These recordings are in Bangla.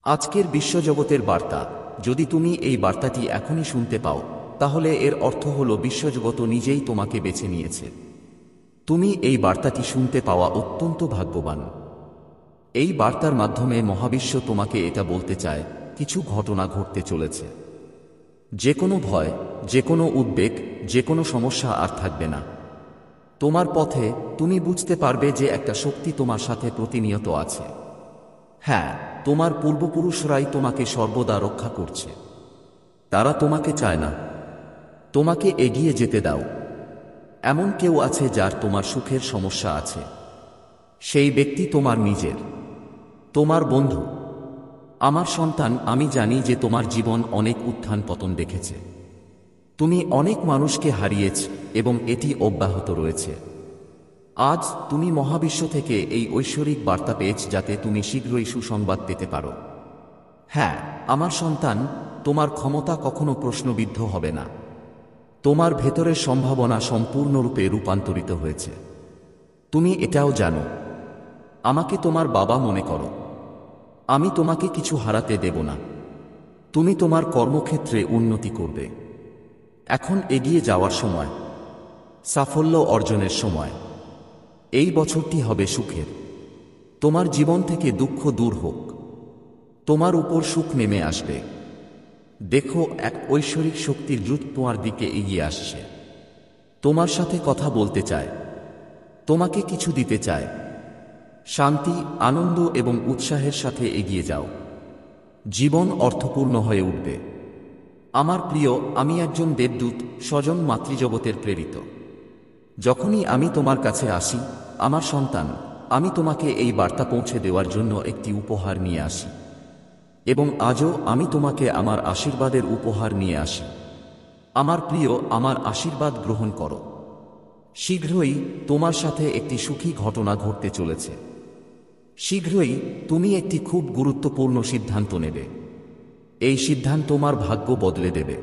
আজকের বিশ্বজগতের বার্তা। যদি তুমি এই বার্তাটি এখনই শুনতে পাও, তাহলে এর অর্থ হল বিশ্বজগৎ নিজেই তোমাকে বেছে নিয়েছে। তুমি এই বার্তাটি শুনতে পাওয়া অত্যন্ত ভাগ্যবান। এই বার্তার মাধ্যমে মহাবিশ্ব তোমাকে এটা বলতে চায়, কিছু ঘটনা ঘটতে চলেছে। যে কোনো ভয়, যে কোনো উদ্বেগ, যে কোনো সমস্যা আর থাকবে না তোমার পথে। তুমি বুঝতে পারবে যে একটা শক্তি তোমার সাথে প্রতিনিয়ত আছে। হ্যাঁ, তোমার পূর্বপুরুষরাই তোমাকে সর্বদা রক্ষা করছে। তারা তোমাকে চায় না, তোমাকে এগিয়ে যেতে দাও। এমন কেউ আছে যার তোমার সুখের সমস্যা আছে। সেই ব্যক্তি তোমার নিজের, তোমার বন্ধু। আমার সন্তান, আমি জানি যে তোমার জীবন অনেক উত্থান পতন দেখেছে। তুমি অনেক মানুষকে হারিয়েছ এবং এটি অব্যাহত রয়েছে। আজ তুমি মহাবিশ্ব থেকে এই ঐশ্বরিক বার্তা পেয়েছ যাতে তুমি শীঘ্রই সুসংবাদ পেতে পারো। হ্যাঁ, আমার সন্তান, তোমার ক্ষমতা কখনো প্রশ্নবিদ্ধ হবে না। তোমার ভেতরের সম্ভাবনা সম্পূর্ণরূপে রূপান্তরিত হয়েছে। তুমি এটাও জানো, আমাকে তোমার বাবা মনে করো। আমি তোমাকে কিছু হারাতে দেব না। তুমি তোমার কর্মক্ষেত্রে উন্নতি করবে। এখন এগিয়ে যাওয়ার সময়, সাফল্য অর্জনের সময়। এই বছরটি হবে সুখের। তোমার জীবন থেকে দুঃখ দূর হোক। তোমার উপর সুখ নেমে আসবে। দেখো, এক ঐশ্বরিক শক্তির দূত তোমার দিকে এগিয়ে আসছে। তোমার সাথে কথা বলতে চায়, তোমাকে কিছু দিতে চায়। শান্তি, আনন্দ এবং উৎসাহের সাথে এগিয়ে যাও। জীবন অর্থপূর্ণ হয়ে উঠবে। আমার প্রিয়, আমি একজন দেবদূত, স্বজন মাতৃজগতের প্রেরিত। যখনই আমি তোমার কাছে আসি, আমার সন্তান, আমি তোমাকে এই বার্তা পৌঁছে দেওয়ার জন্য একটি উপহার নিয়ে আসি। এবং আজও আমি তোমাকে আমার আশীর্বাদের উপহার নিয়ে আসি। আমার প্রিয়, আমার আশীর্বাদ গ্রহণ করো। শীঘ্রই তোমার সাথে একটি সুখী ঘটনা ঘটতে চলেছে। শীঘ্রই তুমি একটি খুব গুরুত্বপূর্ণ সিদ্ধান্ত নেবে। এই সিদ্ধান্ত তোমার ভাগ্য বদলে দেবে।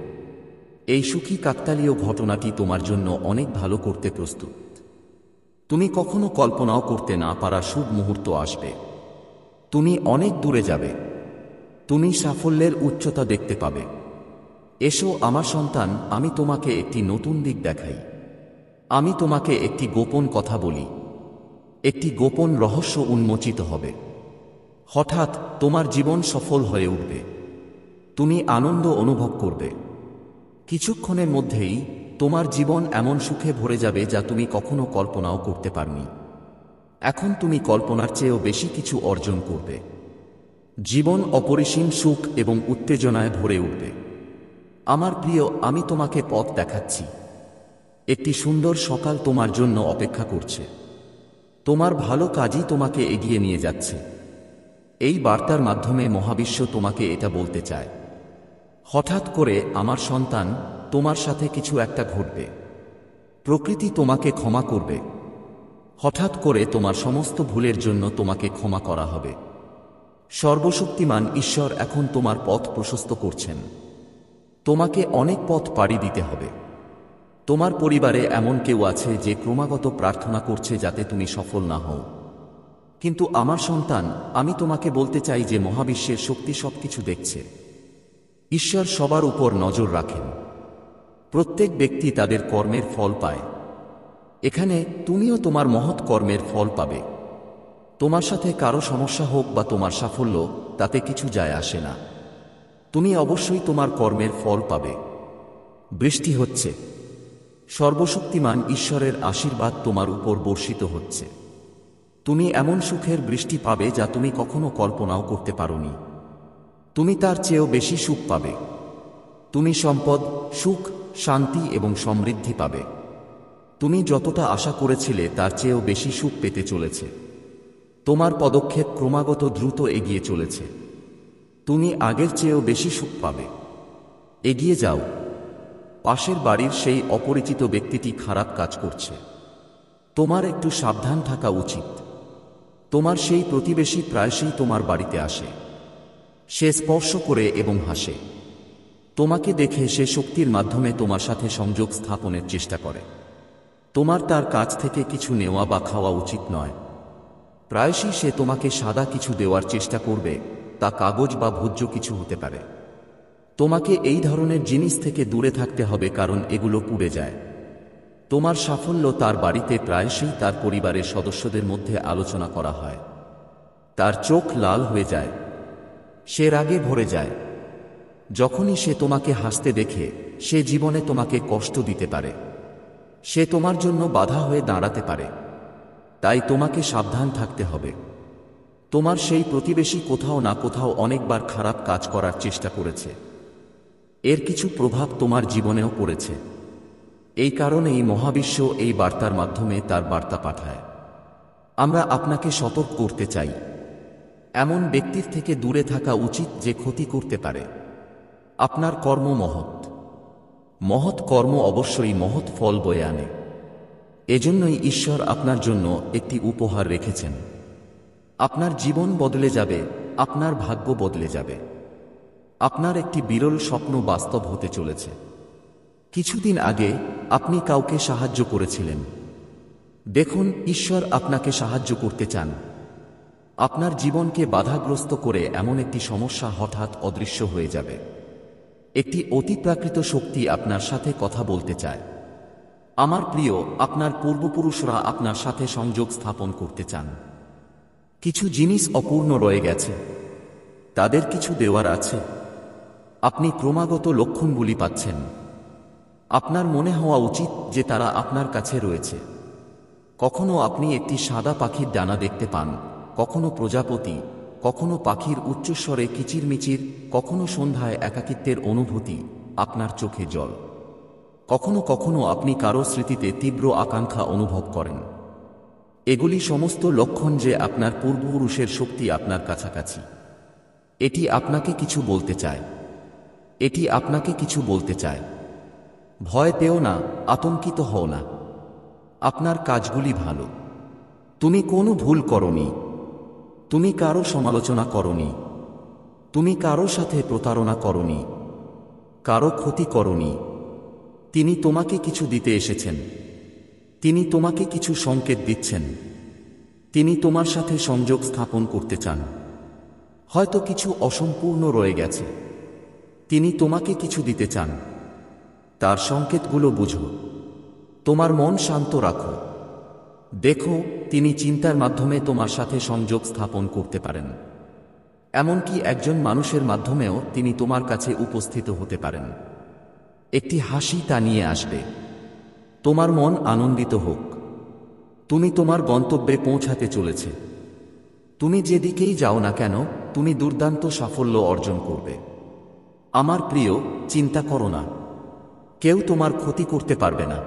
এই সুখী কাকতালীয় ঘটনাটি তোমার জন্য অনেক ভালো করতে প্রস্তুত। তুমি কখনো কল্পনাও করতে না পারা শুভ মুহূর্ত আসবে। তুমি অনেক দূরে যাবে। তুমি সাফল্যের উচ্চতা দেখতে পাবে। এসো আমার সন্তান, আমি তোমাকে একটি নতুন দিক দেখাই। আমি তোমাকে একটি গোপন কথা বলি। একটি গোপন রহস্য উন্মোচিত হবে। হঠাৎ তোমার জীবন সফল হয়ে উঠবে। তুমি আনন্দ অনুভব করবে। কিছুক্ষণের মধ্যেই তোমার জীবন এমন সুখে ভরে যাবে যা তুমি কখনো কল্পনাও করতে পারনি। এখন তুমি কল্পনার চেয়েও বেশি কিছু অর্জন করবে। জীবন অপরিসীম সুখ এবং উত্তেজনায় ভরে উঠবে। আমার প্রিয়, আমি তোমাকে পথ দেখাচ্ছি। একটি সুন্দর সকাল তোমার জন্য অপেক্ষা করছে। তোমার ভালো কাজই তোমাকে এগিয়ে নিয়ে যাচ্ছে। এই বার্তার মাধ্যমে মহাবিশ্ব তোমাকে এটা বলতে চায়, হঠাৎ করে আমার সন্তান, তোমার সাথে কিছু একটা ঘটবে। প্রকৃতি তোমাকে ক্ষমা করবে। হঠাৎ করে তোমার সমস্ত ভুলের জন্য তোমাকে ক্ষমা করা হবে। সর্বশক্তিমান ঈশ্বর এখন তোমার পথ প্রশস্ত করছেন। তোমাকে অনেক পথ পাড়ি দিতে হবে। তোমার পরিবারে এমন কেউ আছে যে ক্রমাগত প্রার্থনা করছে যাতে তুমি সফল না হও। কিন্তু আমার সন্তান, আমি তোমাকে বলতে চাই যে মহাবিশ্বের শক্তি সবকিছু দেখছে। ঈশ্বর সবার উপর নজর রাখেন। প্রত্যেক ব্যক্তি তাদের কর্মের ফল পায়। এখানে তুমিও তোমার মহৎ কর্মের ফল পাবে। তোমার সাথে কারো সমস্যা হোক বা তোমার সাফল্য, তাতে কিছু যায় আসে না। তুমি অবশ্যই তোমার কর্মের ফল পাবে। বৃষ্টি হচ্ছে। সর্বশক্তিমান ঈশ্বরের আশীর্বাদ তোমার উপর বর্ষিত হচ্ছে। তুমি এমন সুখের বৃষ্টি পাবে যা তুমি কখনো কল্পনাও করতে পারোনি। তুমি তার চেয়েও বেশি সুখ পাবে। তুমি সম্পদ, সুখ, শান্তি এবং সমৃদ্ধি পাবে। তুমি যতটা আশা করেছিলে তার চেয়েও বেশি সুখ পেতে চলেছে। তোমার পদক্ষেপ ক্রমাগত দ্রুত এগিয়ে চলেছে। তুমি আগের চেয়েও বেশি সুখ পাবে। এগিয়ে যাও। পাশের বাড়ির সেই অপরিচিত ব্যক্তিটি খারাপ কাজ করছে। তোমার একটু সাবধান থাকা উচিত। তোমার সেই প্রতিবেশী প্রায়শই তোমার বাড়িতে আসে। সে স্পর্শ করে এবং হাসে। তোমাকে দেখে সে শক্তির মাধ্যমে তোমার সাথে সংযোগ স্থাপনের চেষ্টা করে। তোমার তার কাছ থেকে কিছু নেওয়া বা খাওয়া উচিত নয়। প্রায়শই সে তোমাকে সাদা কিছু দেওয়ার চেষ্টা করবে, তা কাগজ বা ভোজ্য কিছু হতে পারে। তোমাকে এই ধরনের জিনিস থেকে দূরে থাকতে হবে, কারণ এগুলো পুড়ে যায়। তোমার সাফল্য তার বাড়িতে প্রায়শই তার পরিবারের সদস্যদের মধ্যে আলোচনা করা হয়। তার চোখ লাল হয়ে যায়, সে রাগে ভরে যায়। যখনই সে তোমাকে হাসতে দেখে, সে জীবনে তোমাকে কষ্ট দিতে পারে। সে তোমার জন্য বাধা হয়ে দাঁড়াতে পারে। তাই তোমাকে সাবধান থাকতে হবে। তোমার সেই প্রতিবেশী কোথাও না কোথাও অনেকবার খারাপ কাজ করার চেষ্টা করেছে। এর কিছু প্রভাব তোমার জীবনেও পড়েছে। এই কারণেই মহাবিশ্ব এই বার্তার মাধ্যমে তার বার্তা পাঠায়। আমরা আপনাকে সতর্ক করতে চাই, এমন ব্যক্তির থেকে দূরে থাকা উচিত যে ক্ষতি করতে পারে। আপনার কর্ম মহৎ। মহৎ কর্ম অবশ্যই মহৎ ফল বয়ে আনে। এজন্যই ঈশ্বর আপনার জন্য একটি উপহার রেখেছেন। আপনার জীবন বদলে যাবে, আপনার ভাগ্য বদলে যাবে। আপনার একটি বিরল স্বপ্ন বাস্তব হতে চলেছে। কিছুদিন আগে আপনি কাউকে সাহায্য করেছিলেন। দেখুন, ঈশ্বর আপনাকে সাহায্য করতে চান। আপনার জীবনকে বাধাগ্রস্ত করে এমন একটি সমস্যা হঠাৎ অদৃশ্য হয়ে যাবে। একটি অতিপ্রাকৃত শক্তি আপনার সাথে কথা বলতে চায়। আমার প্রিয়, আপনার পূর্বপুরুষরা আপনার সাথে সংযোগ স্থাপন করতে চান। কিছু জিনিস অপূর্ণ রয়ে গেছে, তাদের কিছু দেওয়ার আছে। আপনি ক্রমাগত লক্ষণগুলি পাচ্ছেন। আপনার মনে হওয়া উচিত যে তারা আপনার কাছে রয়েছে। কখনো আপনি একটি সাদা পাখির ডানা দেখতে পান, কখনো প্রজাপতি, কখনো পাখির উচ্চস্বরে কিচিরমিচির, কখনো সন্ধ্যায় একাকিত্বের অনুভূতি, আপনার চোখে জল। কখনো কখনো আপনি কারো স্মৃতিতে তীব্র আকাঙ্ক্ষা অনুভব করেন। এগুলি সমস্ত লক্ষণ যে আপনার পূর্বপুরুষের শক্তি আপনার কাছাকাছি। এটি আপনাকে কিছু বলতে চায়। এটি আপনাকে কিছু বলতে চায়। ভয় পেও না, আতঙ্কিত হও না। আপনার কাজগুলি ভালো। তুমি কোনো ভুল করনি। তুমি কারো সমালোচনা করনি। তুমি কারো সাথে প্রতারণা করনি। কারো ক্ষতি করনি। তিনি তোমাকে কিছু দিতে এসেছেন। তিনি তোমাকে কিছু সংকেত দিচ্ছেন। তিনি তোমার সাথে সংযোগ স্থাপন করতে চান। হয়তো কিছু অসম্পূর্ণ রয়ে গেছে। তিনি তোমাকে কিছু দিতে চান। তার সংকেতগুলো বুঝো। তোমার মন শান্ত রাখো। দেখো, তিনি চিন্তার মাধ্যমে তোমার সাথে সংযোগ স্থাপন করতে পারেন। এমনকি একজন মানুষের মাধ্যমেও তিনি তোমার কাছে উপস্থিত হতে পারেন। একটি হাসি তা নিয়ে আসবে। তোমার মন আনন্দিত হোক। তুমি তোমার গন্তব্যে পৌঁছাতে চলেছে। তুমি যেদিকেই যাও না কেন, তুমি দুর্দান্ত সাফল্য অর্জন করবে। আমার প্রিয়, চিন্তা করো না। কেউ তোমার ক্ষতি করতে পারবে না।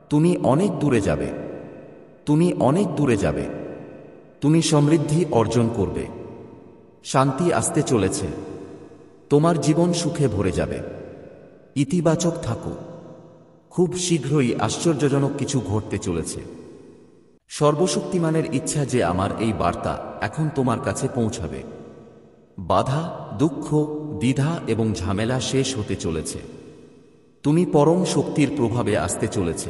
তুমি অনেক দূরে যাবে। তুমি অনেক দূরে যাবে। তুমি সমৃদ্ধি অর্জন করবে। শান্তি আসতে চলেছে। তোমার জীবন সুখে ভরে যাবে। ইতিবাচক থাকো। খুব শীঘ্রই আশ্চর্যজনক কিছু ঘটতে চলেছে। সর্বশক্তিমানের ইচ্ছা যে আমার এই বার্তা এখন তোমার কাছে পৌঁছাবে। বাধা, দুঃখ, দ্বিধা এবং ঝামেলা শেষ হতে চলেছে। তুমি পরম শক্তির প্রভাবে আসতে চলেছে।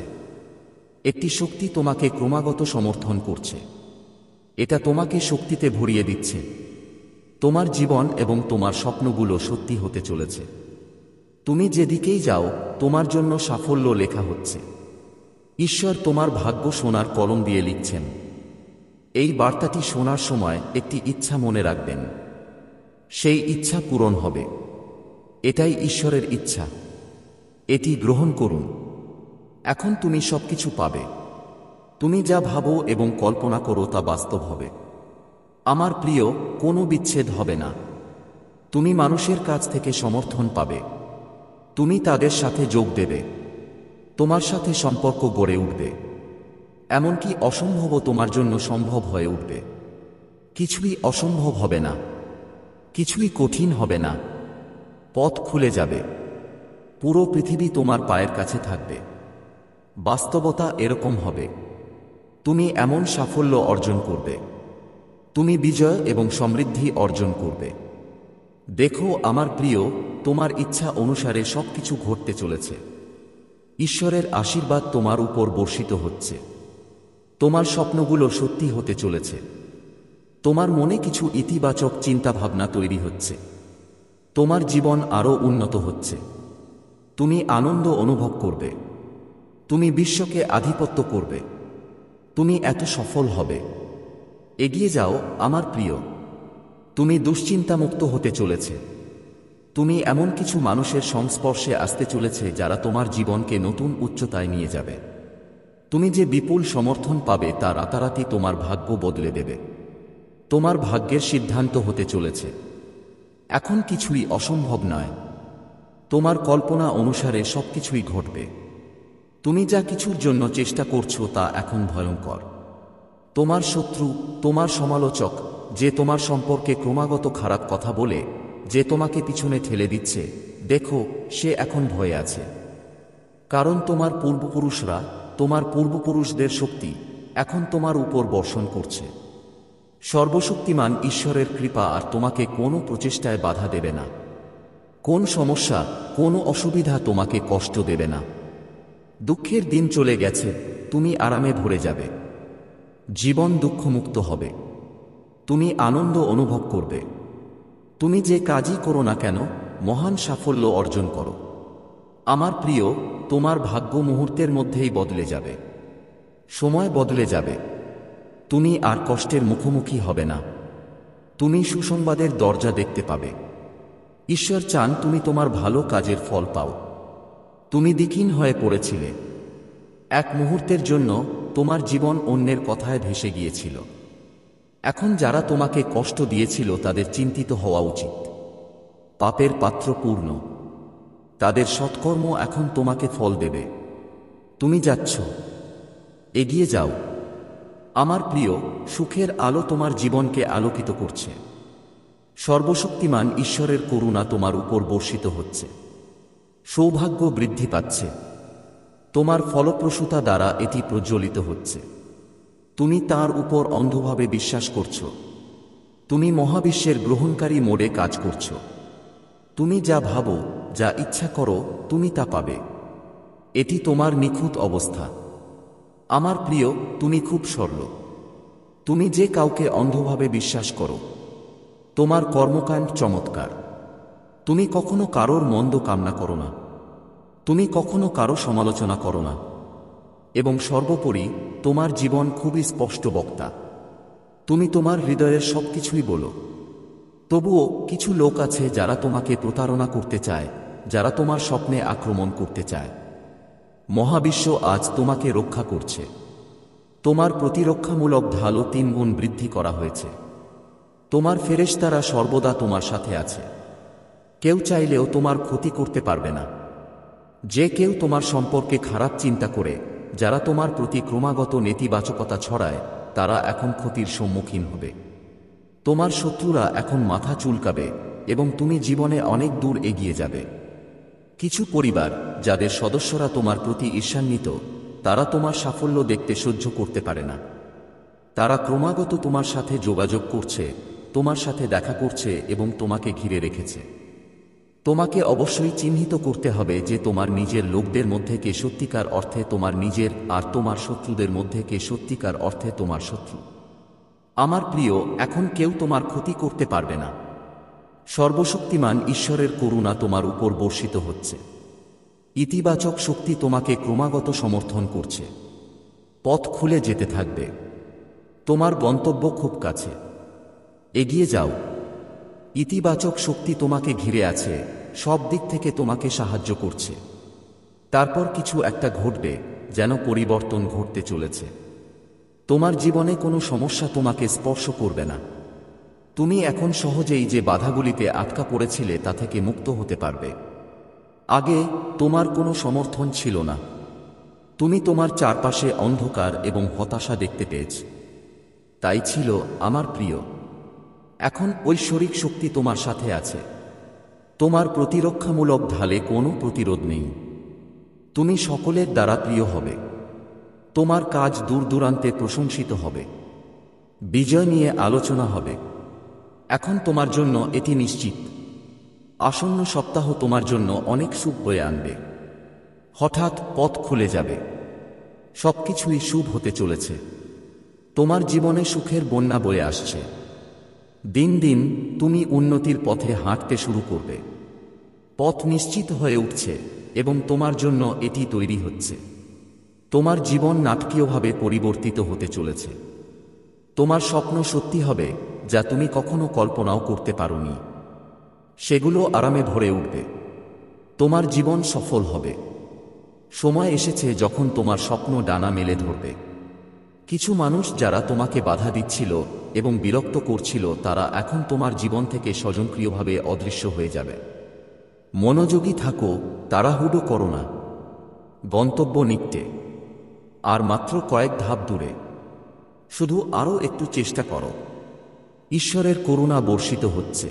একটি শক্তি তোমাকে ক্রমাগত সমর্থন করছে। এটা তোমাকে শক্তিতে ভরিয়ে দিচ্ছে। তোমার জীবন এবং তোমার স্বপ্নগুলো সত্যি হতে চলেছে। তুমি যেদিকেই যাও, তোমার জন্য সাফল্য লেখা হচ্ছে। ঈশ্বর তোমার ভাগ্য সোনার কলম দিয়ে লিখছেন। এই বার্তাটি শোনার সময় একটি ইচ্ছা মনে রাখবেন। সেই ইচ্ছা পূরণ হবে। এটাই ঈশ্বরের ইচ্ছা। এটি গ্রহণ করুন। এখন তুমি সবকিছু পাবে। তুমি যা ভাবো এবং কল্পনা করো তা বাস্তব হবে। আমার প্রিয়, কোনো বিচ্ছেদ হবে না। তুমি মানুষের কাছ থেকে সমর্থন পাবে। তুমি তাদের সাথে যোগ দেবে। তোমার সাথে সম্পর্ক গড়ে উঠবে। এমনকি অসম্ভবও তোমার জন্য সম্ভব হয়ে উঠবে। কিছুই অসম্ভব হবে না। কিছুই কঠিন হবে না। পথ খুলে যাবে। পুরো পৃথিবী তোমার পায়ের কাছে থাকবে। বাস্তবতা এরকম হবে। তুমি এমন সাফল্য অর্জন করবে। তুমি বিজয় এবং সমৃদ্ধি অর্জন করবে। দেখো আমার প্রিয়, তোমার ইচ্ছা অনুসারে সবকিছু ঘটতে চলেছে। ঈশ্বরের আশীর্বাদ তোমার উপর বর্ষিত হচ্ছে। তোমার স্বপ্নগুলো সত্যি হতে চলেছে। তোমার মনে কিছু ইতিবাচক চিন্তাভাবনা তৈরি হচ্ছে। তোমার জীবন আরও উন্নত হচ্ছে। তুমি আনন্দ অনুভব করবে। তুমি বিশ্বকে আধিপত্য করবে। তুমি এত সফল হবে। এগিয়ে যাও আমার প্রিয়। তুমি দুশ্চিন্তামুক্ত হতে চলেছে। তুমি এমন কিছু মানুষের সংস্পর্শে আসতে চলেছে যারা তোমার জীবনকে নতুন উচ্চতায় নিয়ে যাবে। তুমি যে বিপুল সমর্থন পাবে তা রাতারাতি তোমার ভাগ্য বদলে দেবে। তোমার ভাগ্যের সিদ্ধান্ত হতে চলেছে। এখন কিছুই অসম্ভব নয়। তোমার কল্পনা অনুসারে সবকিছুই ঘটবে। তুমি যা কিছুর জন্য চেষ্টা করছো তা এখন ভয়ঙ্কর। তোমার শত্রু, তোমার সমালোচক, যে তোমার সম্পর্কে ক্রমাগত খারাপ কথা বলে, যে তোমাকে পিছনে ঠেলে দিচ্ছে, দেখো সে এখন ভয়ে আছে। কারণ তোমার পূর্বপুরুষরা, তোমার পূর্বপুরুষদের শক্তি এখন তোমার উপর বর্ষণ করছে। সর্বশক্তিমান ঈশ্বরের কৃপা আর তোমাকে কোনো প্রচেষ্টায় বাধা দেবে না। কোন সমস্যা, কোনো অসুবিধা তোমাকে কষ্ট দেবে না। দুঃখের দিন চলে গেছে, তুমি আরামে ভরে যাবে। জীবন দুঃখমুক্ত হবে। তুমি আনন্দ অনুভব করবে। তুমি যে কাজই করো না কেন, মহান সাফল্য অর্জন করো। আমার প্রিয়, তোমার ভাগ্য মুহূর্তের মধ্যেই বদলে যাবে। সময় বদলে যাবে। তুমি আর কষ্টের মুখোমুখি হবে না। তুমি সুসংবাদের দরজা দেখতে পাবে। ঈশ্বর চান তুমি তোমার ভালো কাজের ফল পাও। তুমি দিকহীন হয়ে পড়েছিলে। এক মুহূর্তের জন্য তোমার জীবন অন্যের কথায় ভেসে গিয়েছিল। এখন যারা তোমাকে কষ্ট দিয়েছিল তাদের চিন্তিত হওয়া উচিত। পাপের পাত্র পূর্ণ। তাদের সৎকর্ম এখন তোমাকে ফল দেবে। তুমি যাচ্ছ। এগিয়ে যাও। আমার প্রিয়, সুখের আলো তোমার জীবনকে আলোকিত করছে। সর্বশক্তিমান ঈশ্বরের করুণা তোমার উপর বর্ষিত হচ্ছে। সৌভাগ্য বৃদ্ধি পাচ্ছে। তোমার ফলপ্রসূতা দ্বারা এটি প্রজ্বলিত হচ্ছে। তুমি তার উপর অন্ধভাবে বিশ্বাস করছো। তুমি মহাবিশ্বের গ্রহণকারী মোডে কাজ করছো। তুমি যা ভাবো, যা ইচ্ছা করো, তুমি তা পাবে। এটি তোমার নিখুঁত অবস্থা। আমার প্রিয়, তুমি খুব সরল। তুমি যে কাউকে অন্ধভাবে বিশ্বাস করো। তোমার কর্মকাণ্ড চমৎকার। তুমি কখনো কারোর মন্দ কামনা করো না। তুমি কখনো কারো সমালোচনা করো না। এবং সর্বোপরি, তোমার জীবন খুবই স্পষ্ট বক্তা। তুমি তোমার হৃদয়ের সবকিছুই বলো। তবুও কিছু লোক আছে যারা তোমাকে প্রতারণা করতে চায়, যারা তোমার স্বপ্নে আক্রমণ করতে চায়। মহাবিশ্ব আজ তোমাকে রক্ষা করছে। তোমার প্রতিরক্ষামূলক ঢালও 3 গুণ বৃদ্ধি করা হয়েছে। তোমার ফেরেশতারা সর্বদা তোমার সাথে আছে। কেউ চাইলেও তোমার ক্ষতি করতে পারবে না। যে কেউ তোমার সম্পর্কে খারাপ চিন্তা করে, যারা তোমার প্রতি ক্রমাগত নেতিবাচকতা ছড়ায়, তারা এখন ক্ষতির সম্মুখীন হবে। তোমার শত্রুরা এখন মাথা চুলকাবে এবং তুমি জীবনে অনেক দূর এগিয়ে যাবে। কিছু পরিবার, যাদের সদস্যরা তোমার প্রতি ঈর্ষান্বিত, তারা তোমার সাফল্য দেখতে সহ্য করতে পারে না। তারা ক্রমাগত তোমার সাথে যোগাযোগ করছে, তোমার সাথে দেখা করছে এবং তোমাকে ঘিরে রেখেছে। তোমাকে অবশ্যই চিহ্নিত করতে হবে যে তোমার নিজের লোকদের মধ্যে কে সত্যিকার অর্থে তোমার নিজের আর তোমার শত্রুদের মধ্যে কে সত্যিকার অর্থে তোমার শত্রু। আমার প্রিয়, এখন কেউ তোমার ক্ষতি করতে পারবে না। সর্বশক্তিমান ঈশ্বরের করুণা তোমার উপর বর্ষিত হচ্ছে। ইতিবাচক শক্তি তোমাকে ক্রমাগত সমর্থন করছে। পথ খুলে যেতে থাকবে। তোমার গন্তব্য খুব কাছে। এগিয়ে যাও। ইতিবাচক শক্তি তোমাকে ঘিরে আছে, সব দিক থেকে তোমাকে সাহায্য করছে। তারপর কিছু একটা ঘটবে, যেন পরিবর্তন ঘটতে চলেছে। তোমার জীবনে কোনো সমস্যা তোমাকে স্পর্শ করবে না। তুমি এখন সহজেই যে বাধাগুলিতে আটকা পড়েছিলে তা থেকে মুক্ত হতে পারবে। আগে তোমার কোনো সমর্থন ছিল না। তুমি তোমার চারপাশে অন্ধকার এবং হতাশা দেখতে পেয়েছ। তাই ছিল, আমার প্রিয়। এখন ঐশ্বরিক শক্তি তোমার সাথে আছে। তোমার প্রতিরক্ষামূলক ঢালে কোনো প্রতিরোধ নেই। তুমি সকলের দ্বারা প্রিয় হবে। তোমার কাজ দূর দূরান্তে প্রশংসিত হবে। বিজয় নিয়ে আলোচনা হবে। এখন তোমার জন্য এটি নিশ্চিত। আসন্ন সপ্তাহ তোমার জন্য অনেক সুখ বয়ে আনবে। হঠাৎ পথ খুলে যাবে। সবকিছুই শুভ হতে চলেছে। তোমার জীবনে সুখের বন্যা বয়ে আসছে। দিন দিন তুমি উন্নতির পথে হাঁটতে শুরু করবে। পথ নিশ্চিত হয়ে উঠছে এবং তোমার জন্য এটি তৈরি হচ্ছে। তোমার জীবন নাটকীয়ভাবে পরিবর্তিত হতে চলেছে। তোমার স্বপ্ন সত্যি হবে যা তুমি কখনো কল্পনাও করতে পারোনি। সেগুলো আরামে ভরে উঠবে। তোমার জীবন সফল হবে। সময় এসেছে যখন তোমার স্বপ্ন ডানা মেলে ধরবে। কিছু মানুষ যারা তোমাকে বাধা দিচ্ছিল এবং বিরক্ত করছিল তারা এখন তোমার জীবন থেকে স্বয়ংক্রিয়ভাবে অদৃশ্য হয়ে যাবে। মনোযোগী থাকো, তাড়াহুড়ো করো না। গন্তব্য নিকটে, আর মাত্র কয়েক ধাপ দূরে। শুধু আরও একটু চেষ্টা করো। ঈশ্বরের করুণা বর্ষিত হচ্ছে।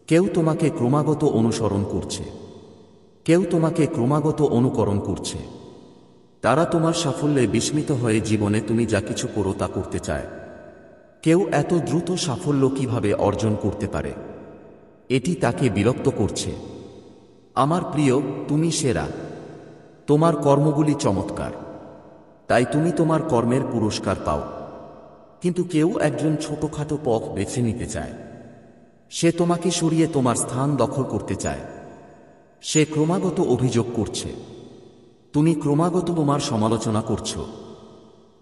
কেউ তোমাকে ক্রমাগত অনুসরণ করছে, কেউ তোমাকে ক্রমাগত অনুকরণ করছে। তারা তোমার সাফল্যে বিস্মিত হয়ে জীবনে তুমি যা কিছু করো তা করতে চায়। কেউ এত দ্রুত সাফল্য কিভাবে অর্জন করতে পারে, এটি তাকে বিরক্ত করছে। আমার প্রিয়, তুমি সেরা। তোমার কর্মগুলি চমৎকার, তাই তুমি তোমার কর্মের পুরস্কার পাও। কিন্তু কেউ একজন ছোটখাটো পথ বেছে নিতে চায়। সে তোমাকে সরিয়ে তোমার স্থান দখল করতে চায়। সে ক্রমাগত অভিযোগ করছে। তুমি ক্রমাগত তোমার সমালোচনা করছো।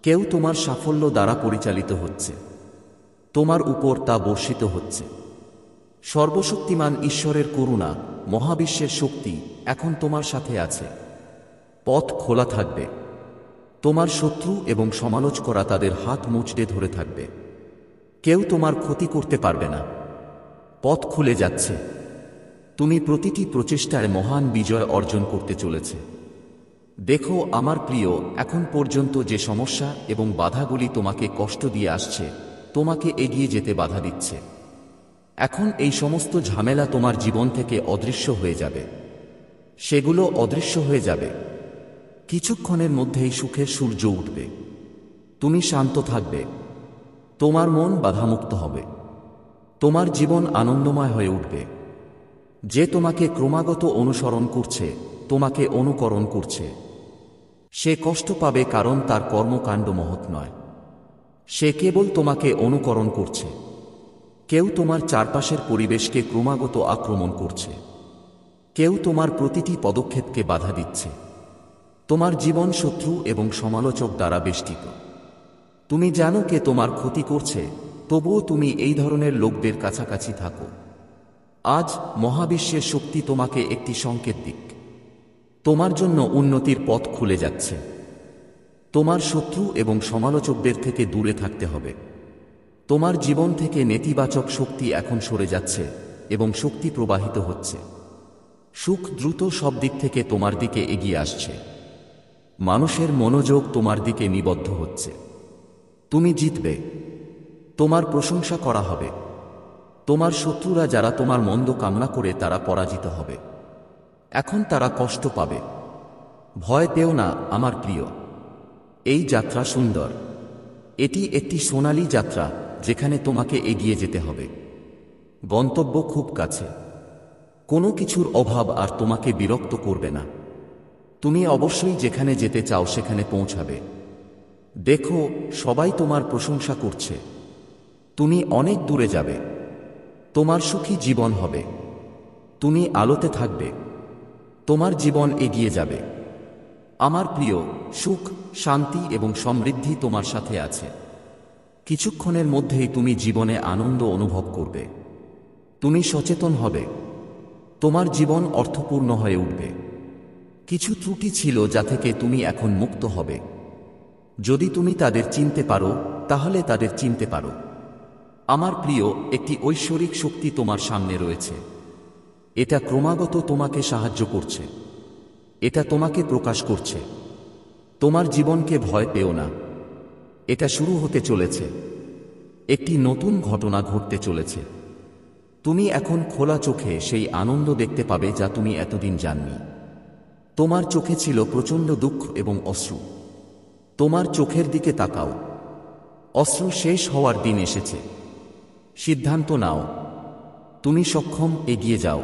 কেউ তোমার সাফল্য দ্বারা পরিচালিত হচ্ছে। তোমার উপর তা বর্ষিত হচ্ছে। সর্বশক্তিমান ঈশ্বরের করুণা, মহাবিশ্বের শক্তি এখন তোমার সাথে আছে। পথ খোলা থাকবে। তোমার শত্রু এবং সমালোচকরা তাদের হাত মুচড়ে ধরে থাকবে। কেউ তোমার ক্ষতি করতে পারবে না। পথ খুলে যাচ্ছে। তুমি প্রতিটি প্রচেষ্টায় মহান বিজয় অর্জন করতে চলেছে। দেখো আমার প্রিয়, এখন পর্যন্ত যে সমস্যা এবং বাধাগুলি তোমাকে কষ্ট দিয়ে আসছে, তোমাকে এগিয়ে যেতে বাধা দিচ্ছে, এখন এই সমস্ত ঝামেলা তোমার জীবন থেকে অদৃশ্য হয়ে যাবে। সেগুলো অদৃশ্য হয়ে যাবে। কিছুক্ষণের মধ্যেই সুখের সূর্য উঠবে। তুমি শান্ত থাকবে। তোমার মন বাধামুক্ত হবে। তোমার জীবন আনন্দময় হয়ে উঠবে। যে তোমাকে ক্রমাগত অনুসরণ করছে, তোমাকে অনুকরণ করছে, সে কষ্ট পাবে কারণ তার কর্মকাণ্ড মহৎ নয়। সে কেবল তোমাকে অনুকরণ করছে। কেউ তোমার চারপাশের পরিবেশকে ক্রমাগত আক্রমণ করছে। কেউ তোমার প্রতিটি পদক্ষেপকে বাধা দিচ্ছে। তোমার জীবন শত্রু এবং সমালোচক দ্বারা বেষ্টিত। তুমি জানো কে তোমার ক্ষতি করছে, তবুও তুমি এই ধরনের লোকদের কাছাকাছি থাকো। আজ মহাবিশ্বের শক্তি তোমাকে একটি সংকেত দিক। তোমার জন্য উন্নতির পথ খুলে যাচ্ছে। তোমার শত্রু এবং সমালোচকদের থেকে দূরে থাকতে হবে। তোমার জীবন থেকে নেতিবাচক শক্তি এখন সরে যাচ্ছে এবং শক্তি প্রবাহিত হচ্ছে। সুখ দ্রুত সব দিক থেকে তোমার দিকে এগিয়ে আসছে। মানুষের মনোযোগ তোমার দিকে নিবদ্ধ হচ্ছে। তুমি জিতবে। তোমার প্রশংসা করা হবে। তোমার শত্রুরা যারা তোমার মন্দ কামনা করে তারা পরাজিত হবে। এখন তারা কষ্ট পাবে। ভয় পেও না আমার প্রিয়। এই যাত্রা সুন্দর। এটি একটি সোনালী যাত্রা যেখানে তোমাকে এগিয়ে যেতে হবে। গন্তব্য খুব কাছে। কোনো কিছুর অভাব আর তোমাকে বিরক্ত করবে না। তুমি অবশ্যই যেখানে যেতে চাও সেখানে পৌঁছাবে। দেখো, সবাই তোমার প্রশংসা করছে। তুমি অনেক দূরে যাবে। তোমার সুখী জীবন হবে। তুমি আলোতে থাকবে। তোমার জীবন এগিয়ে যাবে। আমার প্রিয়, সুখ, শান্তি এবং সমৃদ্ধি তোমার সাথে আছে। কিছুক্ষণের মধ্যেই তুমি জীবনে আনন্দ অনুভব করবে। তুমি সচেতন হবে। তোমার জীবন অর্থপূর্ণ হয়ে উঠবে। কিছু ত্রুটি ছিল যা থেকে তুমি এখন মুক্ত হবে। যদি তুমি তাদের চিনতে পারো, তাহলে তাদের চিনতে পারো। আমার প্রিয়, একটি ঐশ্বরিক শক্তি তোমার সামনে রয়েছে। এটা ক্রমাগত তোমাকে সাহায্য করছে। এটা তোমাকে প্রকাশ করছে। তোমার জীবনকে ভয় পেও না। এটা শুরু হতে চলেছে। একটি নতুন ঘটনা ঘটতে চলেছে। তুমি এখন খোলা চোখে সেই আনন্দ দেখতে পাবে যা তুমি এতদিন জাননি। তোমার চোখে ছিল প্রচণ্ড দুঃখ এবং অশ্রু। তোমার চোখের দিকে তাকাও। অশ্রু শেষ হওয়ার দিন এসেছে। সিদ্ধান্ত নাও। তুমি সক্ষম, এগিয়ে যাও।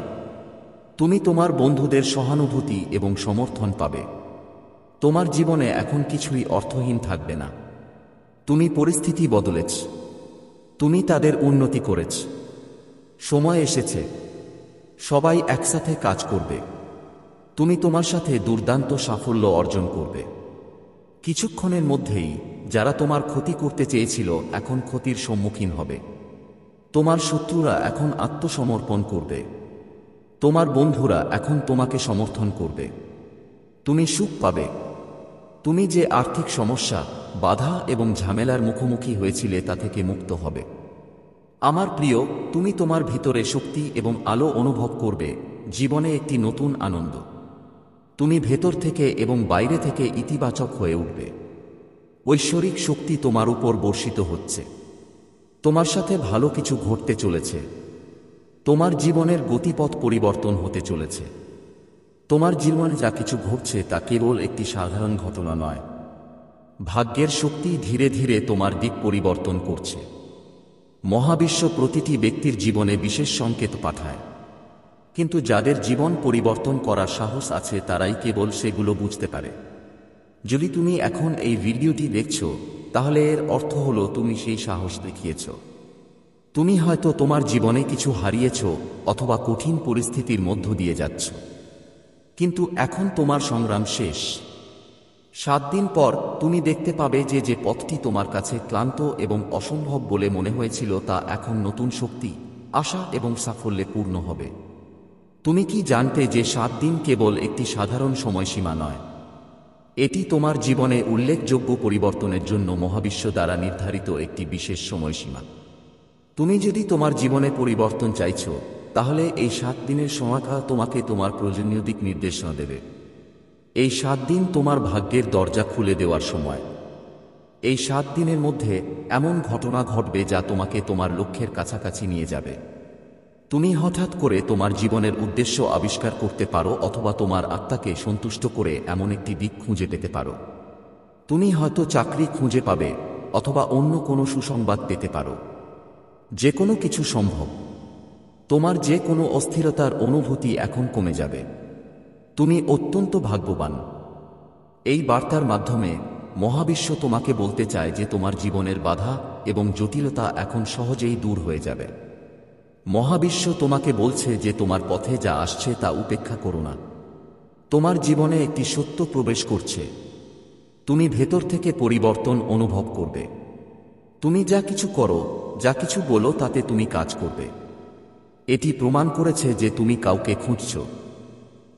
তুমি তোমার বন্ধুদের সহানুভূতি এবং সমর্থন পাবে। তোমার জীবনে এখন কিছুই অর্থহীন থাকবে না। তুমি পরিস্থিতি বদলেছ। তুমি তাদের উন্নতি করেছ। সময় এসেছে সবাই একসাথে কাজ করবে। তুমি তোমার সাথে দুর্দান্ত সাফল্য অর্জন করবে। কিছুক্ষণের মধ্যেই যারা তোমার ক্ষতি করতে চেয়েছিল এখন ক্ষতির সম্মুখীন হবে। তোমার শত্রুরা এখন আত্মসমর্পণ করবে। তোমার বন্ধুরা এখন তোমাকে সমর্থন করবে। তুমি সুখ পাবে। তুমি যে আর্থিক সমস্যা, বাধা এবং ঝামেলার মুখোমুখি হয়েছিলে তা থেকে মুক্ত হবে। আমার প্রিয়, তুমি তোমার ভিতরে শক্তি এবং আলো অনুভব করবে, জীবনে একটি নতুন আনন্দ। তুমি ভেতর থেকে এবং বাইরে থেকে ইতিবাচক হয়ে উঠবে। ঐশ্বরিক শক্তি তোমার উপর বর্ষিত হচ্ছে। তোমার সাথে ভালো কিছু ঘটতে চলেছে। তোমার জীবনের গতিপথ পরিবর্তন হতে চলেছে। তোমার জীবনে যা কিছু ঘটছে তা কেবল একটি সাধারণ ঘটনা নয়। ভাগ্যের শক্তি ধীরে ধীরে তোমার দিক পরিবর্তন করছে। মহাবিশ্ব প্রতিটি ব্যক্তির জীবনে বিশেষ সংকেত পাঠায়, কিন্তু যাদের জীবন পরিবর্তন করার সাহস আছে তারাই কেবল সেগুলো বুঝতে পারে। যদি তুমি এখন এই ভিডিওটি দেখছ, তাহলে এর অর্থ হলো তুমি সেই সাহস দেখিয়েছ। তুমি হয়তো তোমার জীবনে কিছু হারিয়েছ অথবা কঠিন পরিস্থিতির মধ্য দিয়ে যাচ্ছ, কিন্তু এখন তোমার সংগ্রাম শেষ। 7 দিন পর তুমি দেখতে পাবে যে যে পথটি তোমার কাছে ক্লান্ত এবং অসম্ভব বলে মনে হয়েছিল তা এখন নতুন শক্তি, আশা এবং সাফল্যে পূর্ণ হবে। তুমি কি জানতে যে 7 দিন কেবল একটি সাধারণ সময়সীমা নয়? এটি তোমার জীবনে উল্লেখযোগ্য পরিবর্তনের জন্য মহাবিশ্ব দ্বারা নির্ধারিত একটি বিশেষ সময়সীমা। তুমি যদি তোমার জীবনে পরিবর্তন চাইছ, তাহলে এই 7 দিনের সময়কাল তোমাকে তোমার প্রয়োজনীয় দিক নির্দেশনা দেবে। এই 7 দিন তোমার ভাগ্যের দরজা খুলে দেওয়ার সময়। এই 7 দিনের মধ্যে এমন ঘটনা ঘটবে যা তোমাকে তোমার লক্ষ্যের কাছাকাছি নিয়ে যাবে। তুমি হঠাৎ করে তোমার জীবনের উদ্দেশ্য আবিষ্কার করতে পারো অথবা তোমার আত্মাকে সন্তুষ্ট করে এমন একটি দিক খুঁজে পেতে পারো। তুমি হয়তো চাকরি খুঁজে পাবে অথবা অন্য কোনো সুসংবাদ পেতে পারো। যে কোনো কিছু সম্ভব। তোমার যে কোনো অস্থিরতার অনুভূতি এখন কমে যাবে। তুমি অত্যন্ত ভাগ্যবান। এই বার্তার মাধ্যমে মহাবিশ্ব তোমাকে বলতে চায় যে তোমার জীবনের বাধা এবং জটিলতা এখন সহজেই দূর হয়ে যাবে। মহাবিশ্ব তোমাকে বলছে যে তোমার পথে যা আসছে তা উপেক্ষা করো না। তোমার জীবনে একটি সত্য প্রবেশ করছে। তুমি ভেতর থেকে পরিবর্তন অনুভব করবে। তুমি যা কিছু করো, যা কিছু বলো তাতে তুমি কাজ করবে। এটি প্রমাণ করেছে যে তুমি কাউকে খুঁজছ।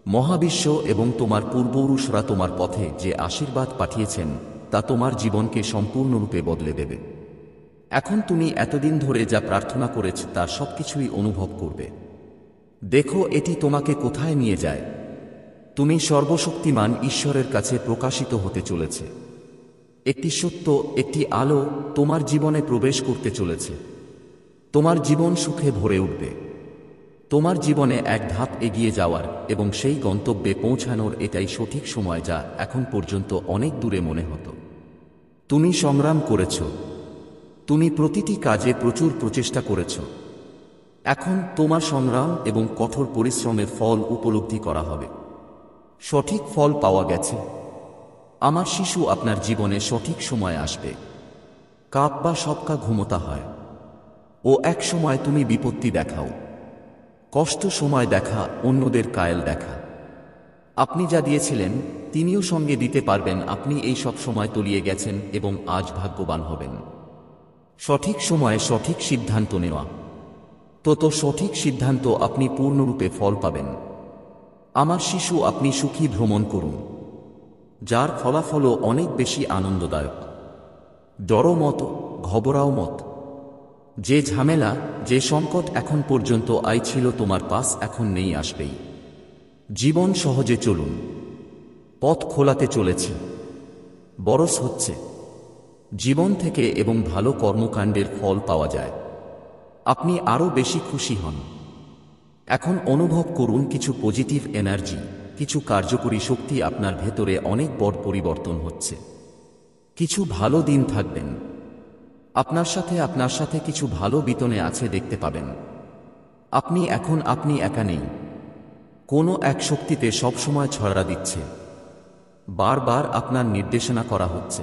মহাবিশ্ব এবং তোমার পূর্বপুরুষরা তোমার পথে যে আশীর্বাদ পাঠিয়েছেন তা তোমার জীবনকে সম্পূর্ণরূপে বদলে দেবে। এখন তুমি এতদিন ধরে যা প্রার্থনা করেছ তার সবকিছুই অনুভব করবে। দেখো এটি তোমাকে কোথায় নিয়ে যায়। তুমি সর্বশক্তিমান ঈশ্বরের কাছে প্রকাশিত হতে চলেছে। একটি সত্য, একটি আলো তোমার জীবনে প্রবেশ করতে চলেছে। তোমার জীবন সুখে ভরে উঠবে। তোমার জীবনে এক ধাপ এগিয়ে যাওয়ার এবং সেই গন্তব্যে পৌঁছানোর এটাই সঠিক সময়, যা এখন পর্যন্ত অনেক দূরে মনে হতো। তুমি সংগ্রাম করেছ। তুমি প্রতিটি কাজে প্রচুর প্রচেষ্টা করেছ। এখন তোমার সংগ্রাম এবং কঠোর পরিশ্রমের ফল উপলব্ধি করা হবে। সঠিক ফল পাওয়া গেছে। আমার শিশু আপনার জীবনে সঠিক সময় আসবে। কাপ বা সবকা ঘুমোতা হয়। ও এক সময় তুমি বিপত্তি দেখাও, কষ্ট সময় দেখা, অন্যদের কায়েল দেখা। আপনি যা দিয়েছিলেন তিনিও সঙ্গে দিতে পারবেন। আপনি এই সব সময় তলিয়ে গেছেন এবং আজ ভাগ্যবান হবেন। সঠিক সময়ে সঠিক সিদ্ধান্ত নেওয়া। তো সঠিক সিদ্ধান্ত আপনি পূর্ণরূপে ফল পাবেন। আমার শিশু, আপনি সুখী ভ্রমণ করুন, যার ফলাফলও অনেক বেশি আনন্দদায়ক। ডরো মত, ঘবরাও মত। যে ঝামেলা, যে সংকট এখন পর্যন্ত ছিল তোমার পাশ, এখন নেই, আসবেই। জীবন সহজে চলুন। পথ খোলাতে চলেছে। বরস হচ্ছে। জীবন থেকে এবং ভালো কর্মকাণ্ডের ফল পাওয়া যায়। আপনি আরও বেশি খুশি হন। এখন অনুভব করুন কিছু পজিটিভ এনার্জি, কিছু কার্যকরী শক্তি। আপনার ভেতরে অনেক বড় পরিবর্তন হচ্ছে। কিছু ভালো দিন থাকবেন। আপনার সাথে কিছু ভালো বিতনে আছে দেখতে পাবেন। আপনি একা নেই। কোনো এক শক্তিতে সবসময় ছড়া দিচ্ছে। বারবার আপনার নির্দেশনা করা হচ্ছে।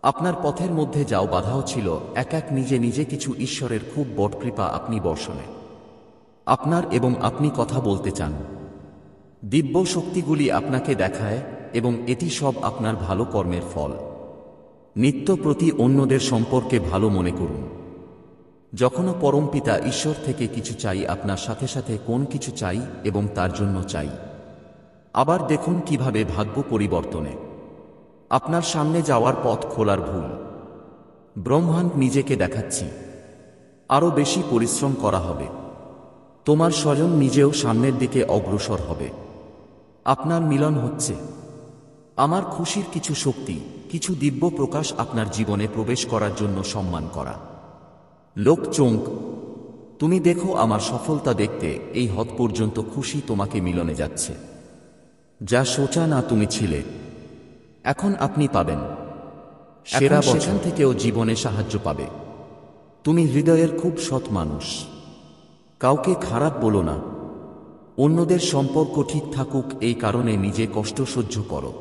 আপনার পথের মধ্যে যাও বাধাও ছিল, এক এক নিজে নিজে কিছু ঈশ্বরের খুব বড় কৃপা আপনি বর্ষণে আপনার এবং আপনি কথা বলতে চান। দিব্য শক্তিগুলি আপনাকে দেখায় এবং এটি সব আপনার ভালো কর্মের ফল। নিত্য প্রতি অন্যদের সম্পর্কে ভালো মনে করুন। যখনও পরমপিতা ঈশ্বর থেকে কিছু চাই, আপনার সাথে সাথে কোন কিছু চাই এবং তার জন্য চাই। আবার দেখুন কিভাবে ভাগ্য পরিবর্তনে আপনার সামনে যাওয়ার পথ খোলার ভুল। ব্রহ্মাণ্ড নিজেকে দেখাচ্ছি, আরও বেশি পরিশ্রম করা হবে। তোমার স্বজন নিজেও সামনের দিকে অগ্রসর হবে। আপনার মিলন হচ্ছে। আমার খুশির কিছু শক্তি, কিছু দিব্য প্রকাশ আপনার জীবনে প্রবেশ করার জন্য সম্মান করা। লোক চোখ, তুমি দেখো আমার সফলতা দেখতে এই হদ পর্যন্ত খুশি তোমাকে মিলনে যাচ্ছে। যা সোচা না তুমি ছিলে, এখন আপনি পাবেন সেরা। সেখান থেকেও জীবনে সাহায্য পাবে। তুমি হৃদয়ের খুব সৎ মানুষ। কাউকে খারাপ বলো না। অন্যদের সম্পর্ক ঠিক থাকুক এই কারণে নিজে কষ্ট সহ্য করো।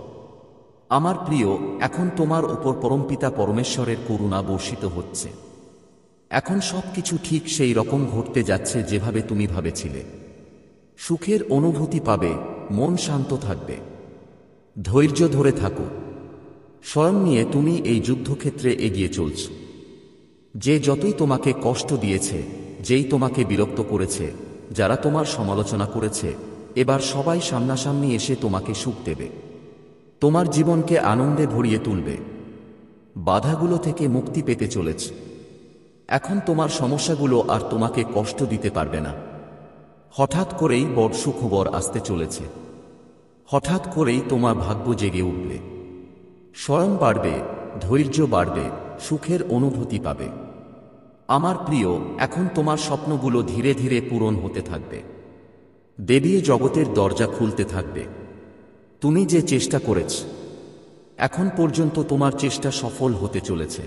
আমার প্রিয়, এখন তোমার উপর পরমপিতা পরমেশ্বরের করুণা বর্ষিত হচ্ছে। এখন সবকিছু ঠিক সেই রকম ঘটতে যাচ্ছে যেভাবে তুমি ভাবেছিলে। সুখের অনুভূতি পাবে, মন শান্ত থাকবে। ধৈর্য ধরে থাকো। স্বয়ং নিয়ে তুমি এই যুদ্ধক্ষেত্রে এগিয়ে চলছ। যে যতই তোমাকে কষ্ট দিয়েছে, যেই তোমাকে বিরক্ত করেছে, যারা তোমার সমালোচনা করেছে, এবার সবাই সামনাসামনি এসে তোমাকে সুখ দেবে। তোমার জীবনকে আনন্দে ভরিয়ে তুলবে। বাধাগুলো থেকে মুক্তি পেতে চলেছে। এখন তোমার সমস্যাগুলো আর তোমাকে কষ্ট দিতে পারবে না। হঠাৎ করেই বড় সুখবর আসতে চলেছে। হঠাৎ করেই তোমার ভাগ্য জেগে উঠবে। স্বয়ং বাড়বে, ধৈর্য বাড়বে, সুখের অনুভূতি পাবে। আমার প্রিয়, এখন তোমার স্বপ্নগুলো ধীরে ধীরে পূরণ হতে থাকবে। দেবী জগতের দরজা খুলতে থাকবে। তুমি যে চেষ্টা করেছ, এখন পর্যন্ত তোমার চেষ্টা সফল হতে চলেছে।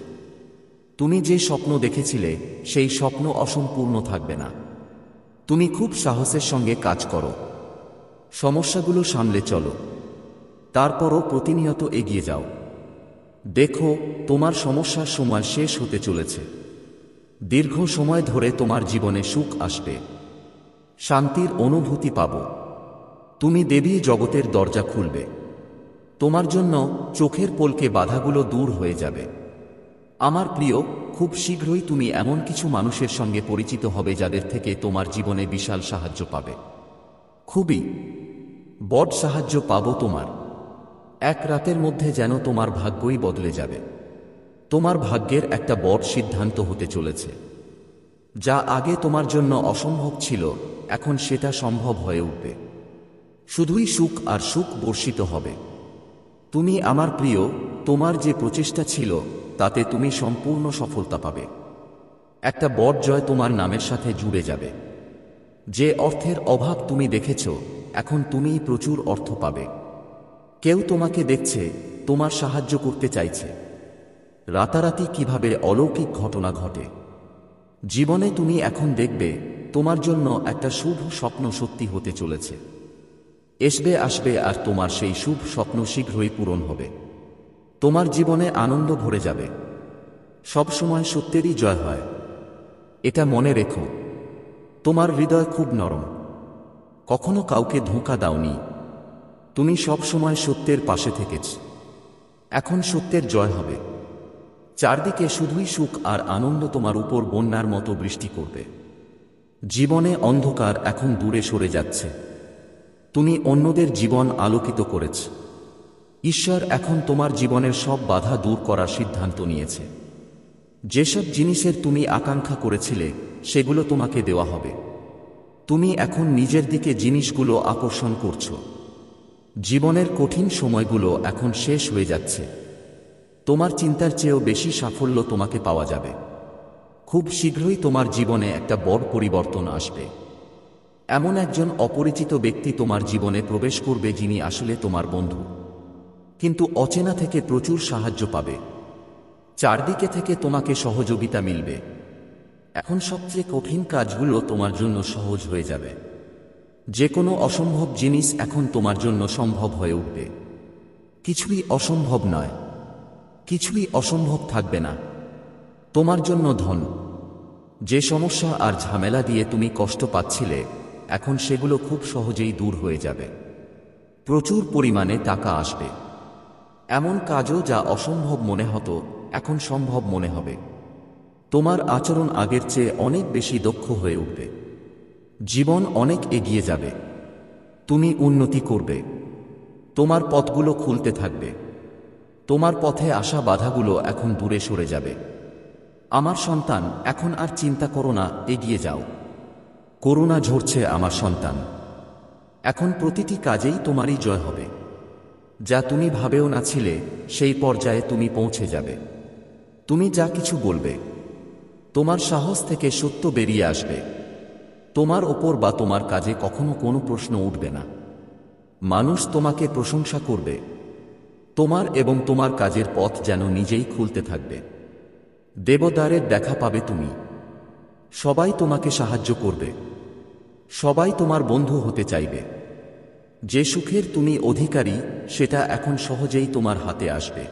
তুমি যে স্বপ্ন দেখেছিলে, সেই স্বপ্ন অসম্পূর্ণ থাকবে না। তুমি খুব সাহসের সঙ্গে কাজ করো। সমস্যাগুলো সামলে চলো। তারপরও প্রতিনিয়ত এগিয়ে যাও। দেখো, তোমার সমস্যার সময় শেষ হতে চলেছে। দীর্ঘ সময় ধরে তোমার জীবনে সুখ আসবে। শান্তির অনুভূতি পাব। তুমি দেবী জগতের দরজা খুলবে। তোমার জন্য চোখের পলকে বাধাগুলো দূর হয়ে যাবে। আমার প্রিয়, খুব শীঘ্রই তুমি এমন কিছু মানুষের সঙ্গে পরিচিত হবে যাদের থেকে তোমার জীবনে বিশাল সাহায্য পাবে। খুবই বড় সাহায্য পাবো তোমার। এক রাতের মধ্যে যেন তোমার ভাগ্যই বদলে যাবে। তোমার ভাগ্যের একটা বড় সিদ্ধান্ত হতে চলেছে। যা আগে তোমার জন্য অসম্ভব ছিল, এখন সেটা সম্ভব হয়ে উঠবে। শুধুই সুখ আর সুখ বর্ষিত হবে। তুমি আমার প্রিয়, তোমার যে প্রচেষ্টা ছিল তাতে তুমি সম্পূর্ণ সফলতা পাবে। একটা বড় জয় তোমার নামের সাথে জুড়ে যাবে। যে অর্থের অভাব তুমি দেখেছ, এখন তুমিই প্রচুর অর্থ পাবে। কেউ তোমাকে দেখছে, তোমার সাহায্য করতে চাইছে। রাতারাতি কিভাবে অলৌকিক ঘটনা ঘটে জীবনে তুমি এখন দেখবে। তোমার জন্য একটা শুভ স্বপ্ন সত্যি হতে চলেছে। আসবে আর তোমার সেই শুভ স্বপ্ন শীঘ্রই পূরণ হবে। তোমার জীবনে আনন্দ ভরে যাবে। সবসময় সত্যেরই জয় হয়, এটা মনে রেখো। তোমার হৃদয় খুব নরম। কখনো কাউকে ধোঁকা দাওনি। তুমি সবসময় সত্যের পাশে থেকেছ। এখন সত্যের জয় হবে। চারদিকে শুধুই সুখ আর আনন্দ তোমার উপর বন্যার মতো বৃষ্টি করবে। জীবনে অন্ধকার এখন দূরে সরে যাচ্ছে। তুমি অন্যদের জীবন আলোকিত করেছ। ঈশ্বর এখন তোমার জীবনের সব বাধা দূর করার সিদ্ধান্ত নিয়েছে। যেসব জিনিসের তুমি আকাঙ্ক্ষা করেছিলে, সেগুলো তোমাকে দেওয়া হবে। তুমি এখন নিজের দিকে জিনিসগুলো আকর্ষণ করছো। জীবনের কঠিন সময়গুলো এখন শেষ হয়ে যাচ্ছে। তোমার চিন্তার চেয়েও বেশি সাফল্য তোমাকে পাওয়া যাবে। খুব শীঘ্রই তোমার জীবনে একটা বড় পরিবর্তন আসবে। এমন একজন অপরিচিত ব্যক্তি তোমার জীবনে প্রবেশ করবে যিনি আসলে তোমার বন্ধু, কিন্তু অচেনা থেকে প্রচুর সাহায্য পাবে। চারদিকে থেকে তোমাকে সহযোগিতা মিলবে। এখন সবচেয়ে কঠিন কাজগুলো তোমার জন্য সহজ হয়ে যাবে। যে কোনো অসম্ভব জিনিস এখন তোমার জন্য সম্ভব হয়ে উঠবে। কিছুই অসম্ভব নয়। কিছুই অসম্ভব থাকবে না তোমার জন্য। ধন, যে সমস্যা আর ঝামেলা দিয়ে তুমি কষ্ট পাচ্ছিলে, এখন সেগুলো খুব সহজেই দূর হয়ে যাবে। প্রচুর পরিমাণে টাকা আসবে। এমন কাজও যা অসম্ভব মনে হতো, এখন সম্ভব মনে হবে। তোমার আচরণ আগের চেয়ে অনেক বেশি দক্ষ হয়ে উঠবে। জীবন অনেক এগিয়ে যাবে। তুমি উন্নতি করবে। তোমার পথগুলো খুলতে থাকবে। তোমার পথে আসা বাধাগুলো এখন দূরে সরে যাবে। আমার সন্তান, এখন আর চিন্তা করো না, এগিয়ে যাও। করুণা ঝরছে আমার সন্তান। এখন প্রতিটি কাজেই তোমারই জয় হবে। যা তুমি ভাবেও না ছিলে, সেই পর্যায়ে তুমি পৌঁছে যাবে। তুমি যা কিছু বলবে, তোমার সাহস থেকে সত্য বেরিয়ে আসবে। তোমার ওপর বা তোমার কাজে কখনো কোনো প্রশ্ন উঠবে না। মানুষ তোমাকে প্রশংসা করবে। তোমার এবং তোমার কাজের পথ যেন নিজেই খুলতে থাকবে। দেবদারের দেখা পাবে তুমি। সবাই তোমাকে সাহায্য করবে। সবাই তোমার বন্ধু হতে চাইবে। যে সুখের তুমি অধিকারী, সেটা এখন সহজেই তোমার হাতে আসবে।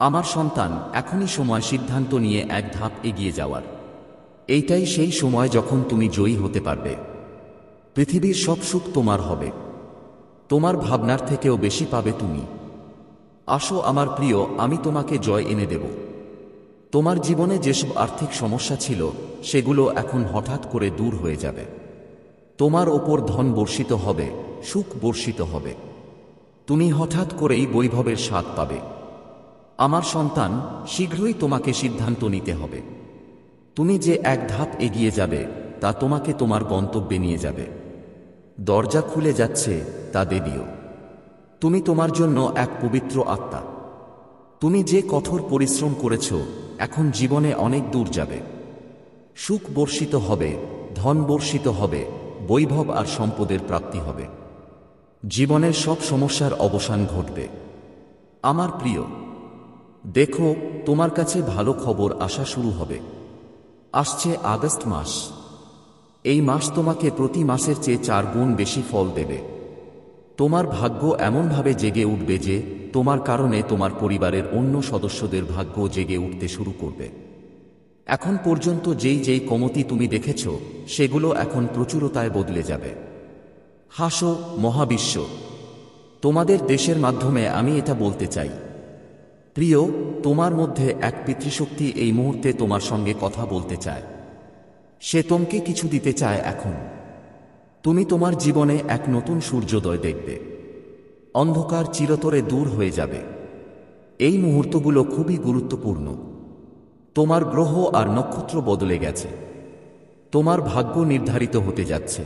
আমার সন্তান, এখনই সময় সিদ্ধান্ত নিয়ে এক ধাপ এগিয়ে যাওয়ার। এইটাই সেই সময় যখন তুমি জয়ী হতে পারবে। পৃথিবীর সব সুখ তোমার হবে। তোমার ভাবনার থেকেও বেশি পাবে তুমি। আসো আমার প্রিয়, আমি তোমাকে জয় এনে দেব। তোমার জীবনে যেসব আর্থিক সমস্যা ছিল, সেগুলো এখন হঠাৎ করে দূর হয়ে যাবে। তোমার ওপর ধন বর্ষিত হবে, সুখ বর্ষিত হবে। তুমি হঠাৎ করেই বৈভবের স্বাদ পাবে। আমার সন্তান, শীঘ্রই তোমাকে সিদ্ধান্ত নিতে হবে। তুমি যে এক ধাপ এগিয়ে যাবে, তা তোমাকে তোমার গন্তব্যে নিয়ে যাবে। দরজা খুলে যাচ্ছে, তা দেবীও। তুমি তোমার জন্য এক পবিত্র আত্মা। তুমি যে কঠোর পরিশ্রম করেছ, এখন জীবনে অনেক দূর যাবে। সুখ বর্ষিত হবে, ধন বর্ষিত হবে, বৈভব আর সম্পদের প্রাপ্তি হবে। জীবনের সব সমস্যার অবসান ঘটবে। আমার প্রিয়, দেখো, তোমার কাছে ভালো খবর আসা শুরু হবে। আসছে আগস্ট মাস। এই মাস তোমাকে প্রতি মাসের চেয়ে 4 গুণ বেশি ফল দেবে। তোমার ভাগ্য এমনভাবে জেগে উঠবে যে, তোমার কারণে তোমার পরিবারের অন্য সদস্যদের ভাগ্য জেগে উঠতে শুরু করবে। এখন পর্যন্ত যেই কমতি তুমি দেখেছ, সেগুলো এখন প্রচুরতায় বদলে যাবে। হাসো মহাবিশ্ব, তোমাদের দেশের মাধ্যমে আমি এটা বলতে চাই। প্রিয়, তোমার মধ্যে এক পিতৃশক্তি এই মুহূর্তে তোমার সঙ্গে কথা বলতে চায়। সে তোমাকে কিছু দিতে চায় এখন। তুমি তোমার জীবনে এক নতুন সূর্যোদয় দেখবে। অন্ধকার চিরতরে দূর হয়ে যাবে। এই মুহূর্তগুলো খুবই গুরুত্বপূর্ণ। তোমার গ্রহ আর নক্ষত্র বদলে গেছে। তোমার ভাগ্য নির্ধারিত হতে যাচ্ছে।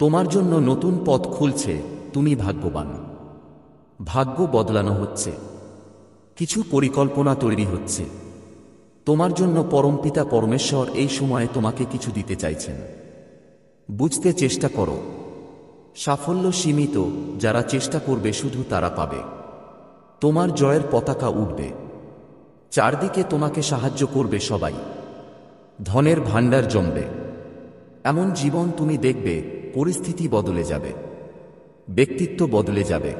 তোমার জন্য নতুন পথ খুলছে। তুমি ভাগ্যবান। ভাগ্য বদলানো হচ্ছে। কিছু পরিকল্পনা তৈরি হচ্ছে। তোমার জন্য পরমপিতা পরমেশ্বর এই সময়ে তোমাকে কিছু দিতে চাইছেন। বুঝতে চেষ্টা করো। সাফল্য সীমিত, যারা চেষ্টা করবে শুধু তারা পাবে। তোমার জয়ের পতাকা উঠবে। চারদিকে তোমাকে সাহায্য করবে সবাই। ধনের ভাণ্ডার জমবে। এমন জীবন তুমি দেখবে, পরিস্থিতি বদলে যাবে। ব্যক্তিত্ব বদলে যাবে।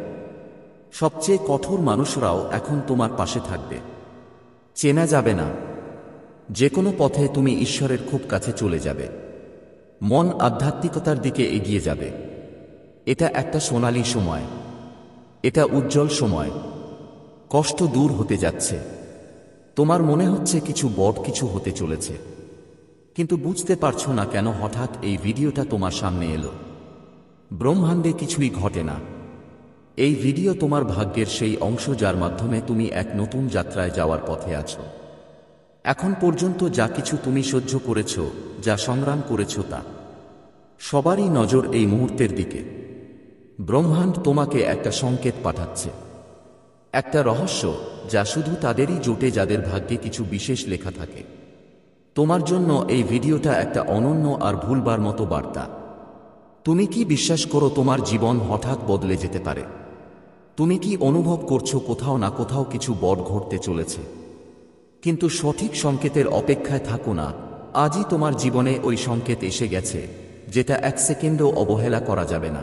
সবচেয়ে কঠোর মানুষরাও এখন তোমার পাশে থাকবে। চেনা যাবে না। যে কোনো পথে তুমি ঈশ্বরের খুব কাছে চলে যাবে। মন আধ্যাত্মিকতার দিকে এগিয়ে যাবে। এটা একটা সোনালী সময়। এটা উজ্জ্বল সময়। কষ্ট দূর হতে যাচ্ছে। তোমার মনে হচ্ছে কিছু বড় কিছু হতে চলেছে, কিন্তু বুঝতে পারছো না কেন হঠাৎ এই ভিডিওটা তোমার সামনে এলো। ব্রহ্মাণ্ডে কিছুই ঘটে না। এই ভিডিও তোমার ভাগ্যের সেই অংশ যার মাধ্যমে তুমি এক নতুন যাত্রায় যাওয়ার পথে আছো। এখন পর্যন্ত যা কিছু তুমি সহ্য করেছ, যা সংগ্রাম করেছ, তা সবারই নজর এই মুহূর্তের দিকে। ব্রহ্মাণ্ড তোমাকে একটা সংকেত পাঠাচ্ছে। একটা রহস্য যা শুধু তাদেরই জোটে যাদের ভাগ্যে কিছু বিশেষ লেখা থাকে। তোমার জন্য এই ভিডিওটা একটা অনন্য আর ভুলবার মতো বার্তা। তুমি কি বিশ্বাস করো তোমার জীবন হঠাৎ বদলে যেতে পারে? তুমি কি অনুভব করছো কোথাও না কোথাও কিছু বড় ঘটতে চলেছে? কিন্তু সঠিক সংকেতের অপেক্ষায় থাকো না। আজই তোমার জীবনে ওই সংকেত এসে গেছে, যেটা 1 সেকেন্ডও অবহেলা করা যাবে না।